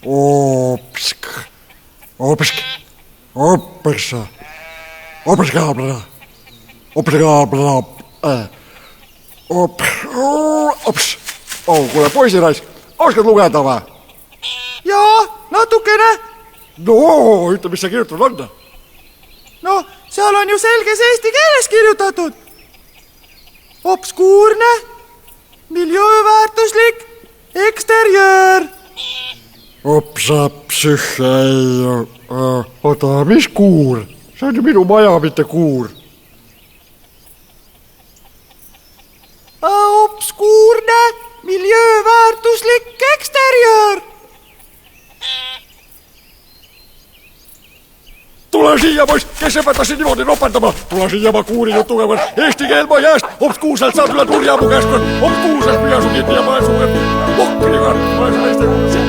Opsk. Opsk. Opsa. Opskabla. Opskabla. Ops. Kuule, poisiraisk, oskad lugeda või? Jaa, natukene. No, ütle, mis see kirjutatud on. No, seal on ju selges eesti keeles kirjutatud. Obskuurne, miljööväärtuslik, eksterjöör. Opsa, psühhe, oota, mis kuur? See on ju minu maja, mitte kuur. Obskuurne, miljööväärtuslik, eksterjöör. Tule siia, poiss, kes õpetasid niimoodi nopendama? Tule siia, ma kuurin jutuga võrd. Eesti keel ma jääst, obskuurselt saad üle turja mu käest. Obskuurselt püüa su kinni ja pane su võrd. Pokriga, pane su naiste kuulsi.